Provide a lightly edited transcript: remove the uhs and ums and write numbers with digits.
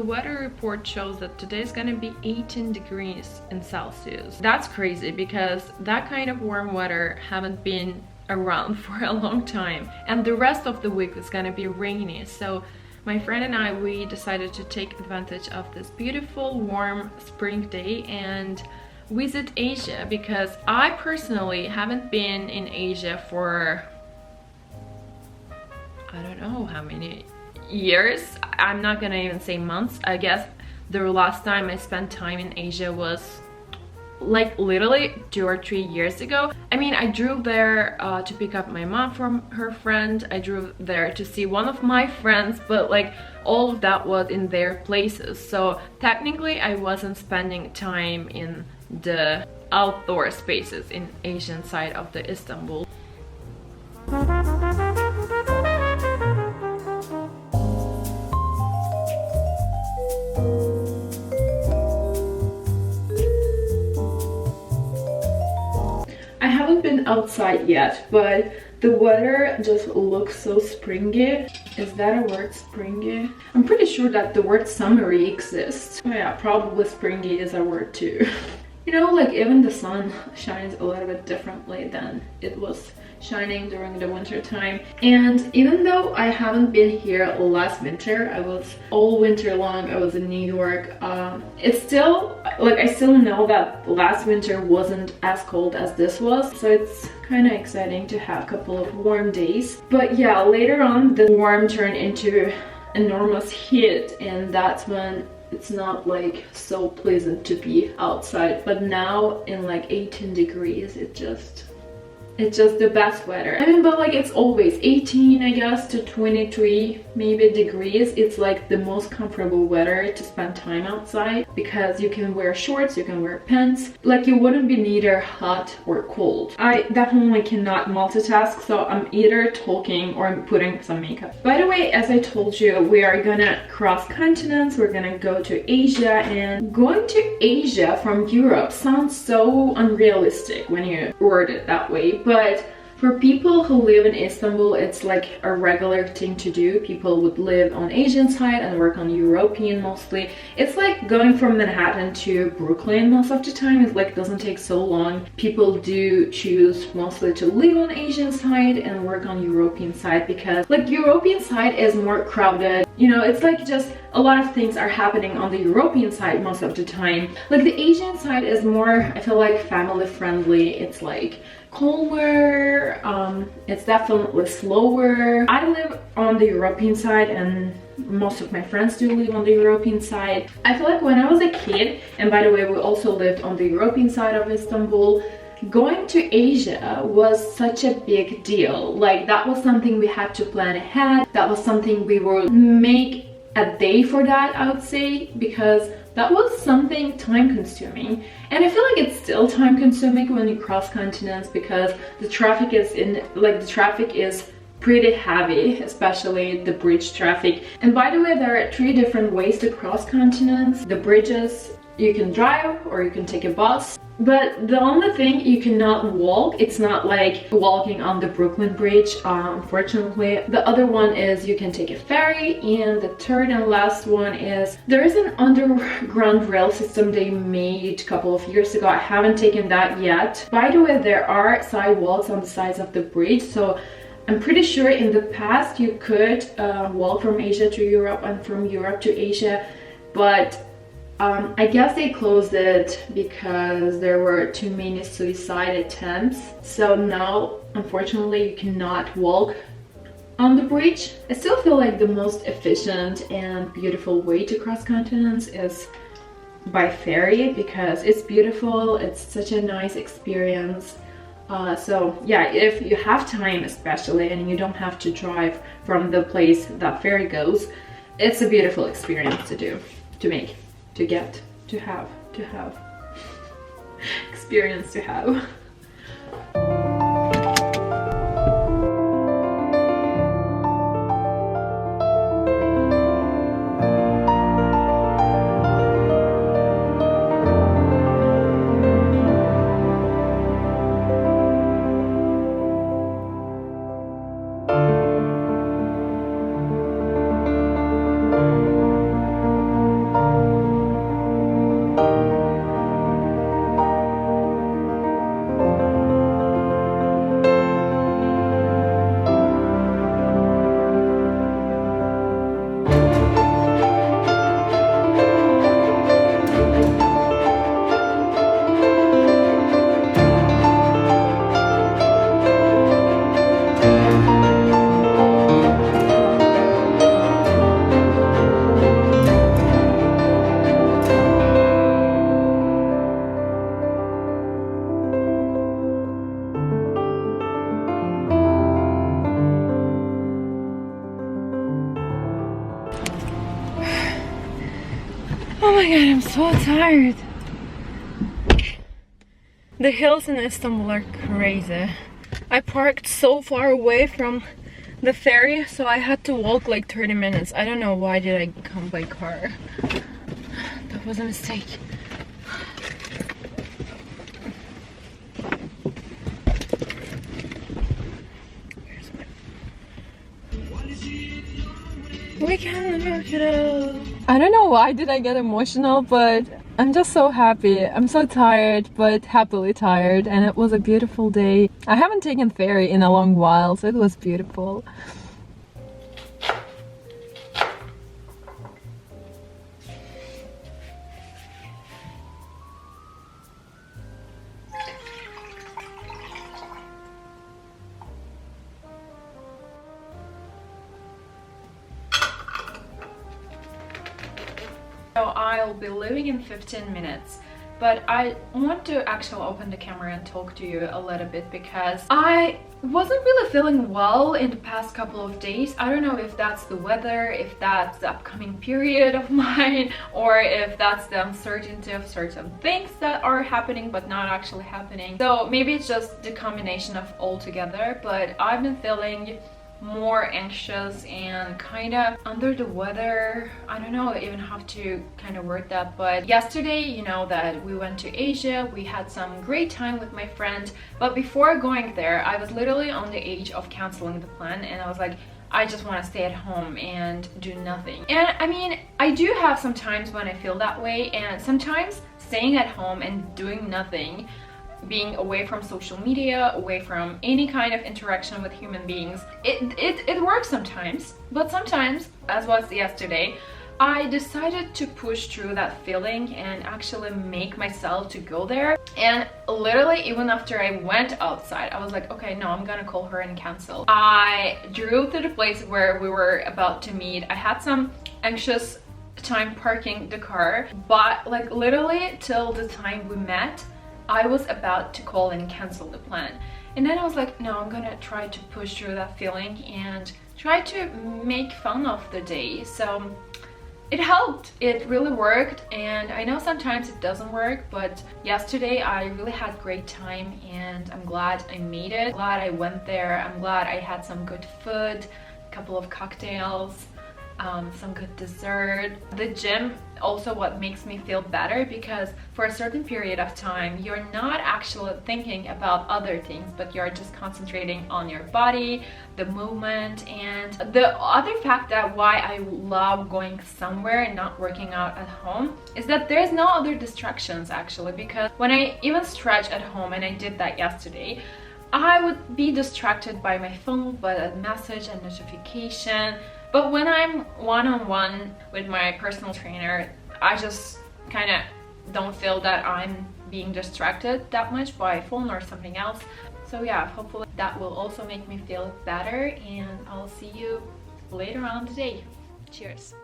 the weather report shows that today is gonna be 18 degrees in Celsius. That's crazy because that kind of warm weather haven't been around for a long time. And the rest of the week is gonna be rainy. So my friend and I, we decided to take advantage of this beautiful warm spring day and visit Asia, because I personally haven't been in Asia for I don't know how many years. I'm not gonna even say months. I guess the last time I spent time in Asia was like literally 2 or 3 years ago. I mean, I drove there to pick up my mom from her friend. I drove there to see one of my friends, but like all of that was in their places. So technically I wasn't spending time in the outdoor spaces in Asian side of the Istanbul. I haven't been outside yet, but the weather just looks so springy. Is that a word, springy? I'm pretty sure that the word summery exists. Oh yeah, probably springy is a word too. You know, like even the sun shines a little bit differently than it was shining during the winter time. And even though I haven't been here last winter, I was all winter long, I was in New York. It's still, like, I still know that last winter wasn't as cold as this was. So it's kind of exciting to have a couple of warm days. But yeah, later on the warm turned into enormous heat, and that's when it's not like so pleasant to be outside. But now in like 18 degrees, it's just the best weather. I mean, but like it's always 18, I guess, to 23 maybe degrees. It's like the most comfortable weather to spend time outside, because you can wear shorts, you can wear pants, like you wouldn't be neither hot or cold. I definitely cannot multitask, so I'm either talking or I'm putting some makeup. By the way, as I told you, we are gonna cross continents. We're gonna go to Asia, and going to Asia from Europe sounds so unrealistic when you word it that way. But for people who live in Istanbul, it's like a regular thing to do. People would live on Asian side and work on European mostly. It's like going from Manhattan to Brooklyn most of the time. It like doesn't take so long. People do choose mostly to live on Asian side and work on European side, because like European side is more crowded. You know, it's like just a lot of things are happening on the European side most of the time. Like the Asian side is more, I feel like, family friendly. It's like calmer, it's definitely slower. I live on the European side and most of my friends do live on the European side. I feel like when I was a kid, and by the way, we also lived on the European side of Istanbul, going to Asia was such a big deal. Like that was something we had to plan ahead. That was something we would make a day for that, I would say, because that was something time consuming. And I feel like it's still time consuming when you cross continents, because the traffic is pretty heavy, especially the bridge traffic. And by the way, there are 3 different ways to cross continents. The bridges, you can drive or you can take a bus. But the only thing, you cannot walk. It's not like walking on the Brooklyn Bridge, unfortunately. The other one is you can take a ferry, and the third and last one is there is an underground rail system they made a couple of years ago. I haven't taken that yet. By the way, there are sidewalks on the sides of the bridge, so I'm pretty sure in the past you could walk from Asia to Europe and from Europe to Asia, but I guess they closed it because there were too many suicide attempts. So now, unfortunately, you cannot walk on the bridge. I still feel like the most efficient and beautiful way to cross continents is by ferry, because it's beautiful, it's such a nice experience. So yeah, if you have time especially and you don't have to drive from the place that ferry goes, it's a beautiful experience to do, to make, to get, to have experience to have. god, I'm so tired. The hills in Istanbul are crazy. I parked so far away from the ferry, so I had to walk like 30 minutes. I don't know why did I come by car. That was a mistake. We can look it up. I don't know why did I get emotional, but I'm just so happy. I'm so tired, but happily tired, and it was a beautiful day. I haven't taken ferry in a long while, so it was beautiful. So I'll be leaving in 15 minutes, but I want to actually open the camera and talk to you a little bit because I wasn't really feeling well in the past couple of days. I don't know if that's the weather, if that's the upcoming period of mine, or if that's the uncertainty of certain things that are happening but not actually happening. So maybe it's just the combination of all together, but I've been feeling more anxious and kind of under the weather. I don't know even how to kind of word that, but yesterday, you know, that we went to Asia, we had some great time with my friend, but before going there I was literally on the edge of canceling the plan, and I was like, I just want to stay at home and do nothing. And I mean, I do have some times when I feel that way, and sometimes staying at home and doing nothing, being away from social media, away from any kind of interaction with human beings, it works sometimes. But sometimes, as was yesterday, I decided to push through that feeling and actually make myself to go there. And literally, even after I went outside, I was like, okay, no, I'm gonna call her and cancel. I drove to the place where we were about to meet. I had some anxious time parking the car, but like literally till the time we met, I was about to call and cancel the plan. And then I was like, no, I'm gonna try to push through that feeling and try to make fun of the day. So it helped, it really worked. And I know sometimes it doesn't work, but yesterday I really had a great time, and I'm glad I made it. Glad I went there. I'm glad I had some good food, a couple of cocktails, some good dessert. The gym also what makes me feel better, because for a certain period of time you're not actually thinking about other things, but you're just concentrating on your body, the movement. And the other fact that why I love going somewhere and not working out at home is that there's no other distractions actually, because when I even stretch at home, and I did that yesterday, I would be distracted by my phone, by a message and notification. But when I'm one-on-one with my personal trainer, I just kind of don't feel that I'm being distracted that much by phone or something else. So yeah, hopefully that will also make me feel better, and I'll see you later on today. Cheers.